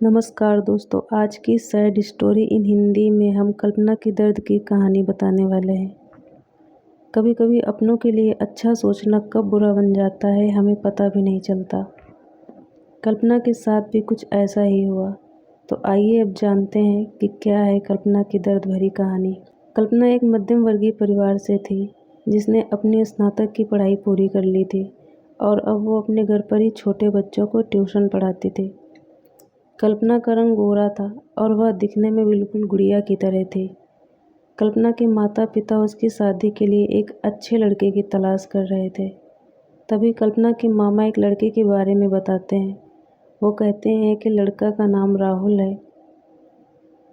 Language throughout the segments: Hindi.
नमस्कार दोस्तों, आज की सैड स्टोरी इन हिंदी में हम कल्पना की दर्द की कहानी बताने वाले हैं। कभी कभी अपनों के लिए अच्छा सोचना कब बुरा बन जाता है हमें पता भी नहीं चलता। कल्पना के साथ भी कुछ ऐसा ही हुआ। तो आइए अब जानते हैं कि क्या है कल्पना की दर्द भरी कहानी। कल्पना एक मध्यम वर्गीय परिवार से थी जिसने अपनी स्नातक की पढ़ाई पूरी कर ली थी और अब वो अपने घर पर ही छोटे बच्चों को ट्यूशन पढ़ाती थी। कल्पना का रंग गोरा था और वह दिखने में बिल्कुल गुड़िया की तरह थी। कल्पना के माता पिता उसकी शादी के लिए एक अच्छे लड़के की तलाश कर रहे थे। तभी कल्पना के मामा एक लड़के के बारे में बताते हैं। वो कहते हैं कि लड़का का नाम राहुल है।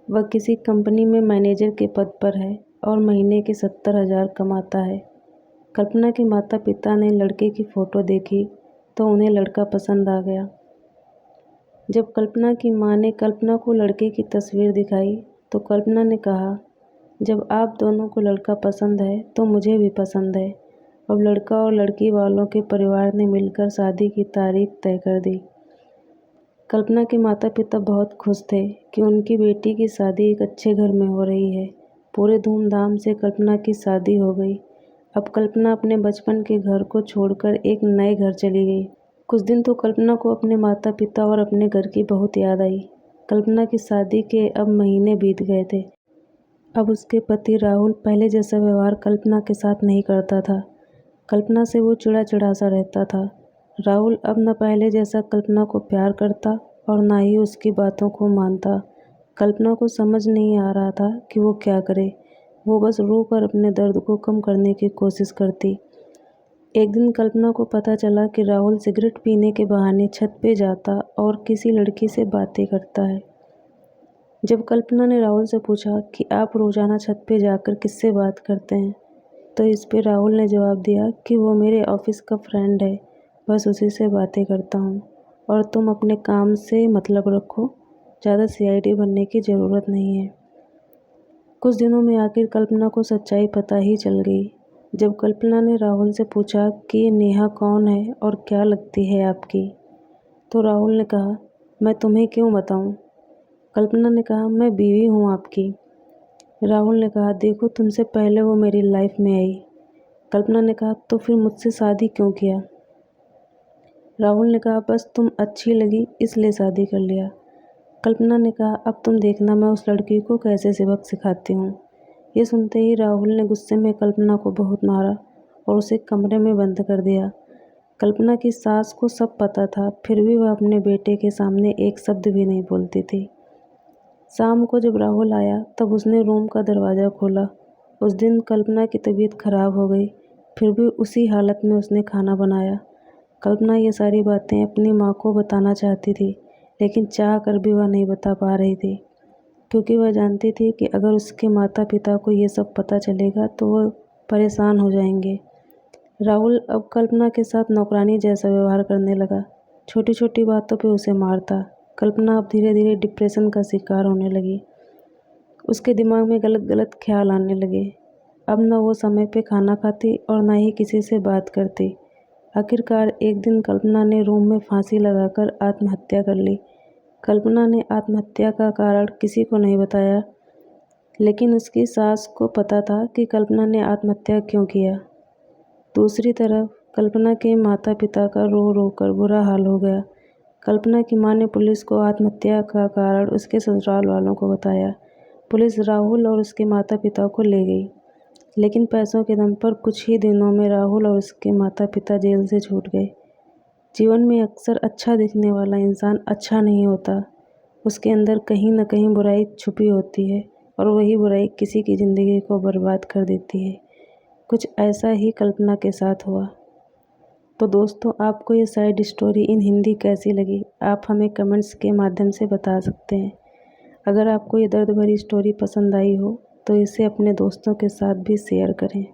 वह किसी कंपनी में मैनेजर के पद पर है और महीने के 70,000 कमाता है। कल्पना के माता पिता ने लड़के की फ़ोटो देखी तो उन्हें लड़का पसंद आ गया। जब कल्पना की मां ने कल्पना को लड़के की तस्वीर दिखाई तो कल्पना ने कहा, जब आप दोनों को लड़का पसंद है तो मुझे भी पसंद है। अब लड़का और लड़की वालों के परिवार ने मिलकर शादी की तारीख तय कर दी। कल्पना के माता पिता बहुत खुश थे कि उनकी बेटी की शादी एक अच्छे घर में हो रही है। पूरे धूमधाम से कल्पना की शादी हो गई। अब कल्पना अपने बचपन के घर को छोड़कर एक नए घर चली गई। कुछ दिन तो कल्पना को अपने माता पिता और अपने घर की बहुत याद आई। कल्पना की शादी के अब महीने बीत गए थे। अब उसके पति राहुल पहले जैसा व्यवहार कल्पना के साथ नहीं करता था। कल्पना से वो चिड़ा सा रहता था। राहुल अब न पहले जैसा कल्पना को प्यार करता और ना ही उसकी बातों को मानता। कल्पना को समझ नहीं आ रहा था कि वो क्या करे। वो बस रोकर अपने दर्द को कम करने की कोशिश करती। एक दिन कल्पना को पता चला कि राहुल सिगरेट पीने के बहाने छत पे जाता और किसी लड़की से बातें करता है। जब कल्पना ने राहुल से पूछा कि आप रोज़ाना छत पे जाकर किससे बात करते हैं, तो इस पे राहुल ने जवाब दिया कि वो मेरे ऑफिस का फ्रेंड है, बस उसी से बातें करता हूँ और तुम अपने काम से मतलब रखो, ज़्यादा सीआईडी बनने की ज़रूरत नहीं है। कुछ दिनों में आखिर कल्पना को सच्चाई पता ही चल गई। जब कल्पना ने राहुल से पूछा कि ये नेहा कौन है और क्या लगती है आपकी, तो राहुल ने कहा, मैं तुम्हें क्यों बताऊं? कल्पना ने कहा, मैं बीवी हूं आपकी। राहुल ने कहा, देखो तुमसे पहले वो मेरी लाइफ में आई। कल्पना ने कहा, तो फिर मुझसे शादी क्यों किया? राहुल ने कहा, बस तुम अच्छी लगी इसलिए शादी कर लिया। कल्पना ने कहा, अब तुम देखना मैं उस लड़की को कैसे सबक सिखाती हूँ। ये सुनते ही राहुल ने गुस्से में कल्पना को बहुत मारा और उसे कमरे में बंद कर दिया। कल्पना की सास को सब पता था, फिर भी वह अपने बेटे के सामने एक शब्द भी नहीं बोलती थी। शाम को जब राहुल आया तब उसने रूम का दरवाज़ा खोला। उस दिन कल्पना की तबीयत खराब हो गई, फिर भी उसी हालत में उसने खाना बनाया। कल्पना ये सारी बातें अपनी माँ को बताना चाहती थी, लेकिन चाह कर भी वह नहीं बता पा रही थी, क्योंकि वह जानती थी कि अगर उसके माता पिता को ये सब पता चलेगा तो वह परेशान हो जाएंगे। राहुल अब कल्पना के साथ नौकरानी जैसा व्यवहार करने लगा। छोटी छोटी बातों पे उसे मारता। कल्पना अब धीरे धीरे डिप्रेशन का शिकार होने लगी। उसके दिमाग में गलत गलत ख्याल आने लगे। अब न वो समय पे खाना खाती और न ही किसी से बात करती। आखिरकार एक दिन कल्पना ने रूम में फांसी लगाकर आत्महत्या कर ली। कल्पना ने आत्महत्या का कारण किसी को नहीं बताया, लेकिन उसकी सास को पता था कि कल्पना ने आत्महत्या क्यों किया। दूसरी तरफ कल्पना के माता पिता का रो रो कर बुरा हाल हो गया। कल्पना की मां ने पुलिस को आत्महत्या का कारण उसके ससुराल वालों को बताया। पुलिस राहुल और उसके माता पिता को ले गई, लेकिन पैसों के दम पर कुछ ही दिनों में राहुल और उसके माता पिता जेल से छूट गए। जीवन में अक्सर अच्छा दिखने वाला इंसान अच्छा नहीं होता। उसके अंदर कहीं न कहीं बुराई छुपी होती है और वही बुराई किसी की ज़िंदगी को बर्बाद कर देती है। कुछ ऐसा ही कल्पना के साथ हुआ। तो दोस्तों, आपको ये सैड स्टोरी इन हिंदी कैसी लगी? आप हमें कमेंट्स के माध्यम से बता सकते हैं। अगर आपको ये दर्द भरी स्टोरी पसंद आई हो तो इसे अपने दोस्तों के साथ भी शेयर करें।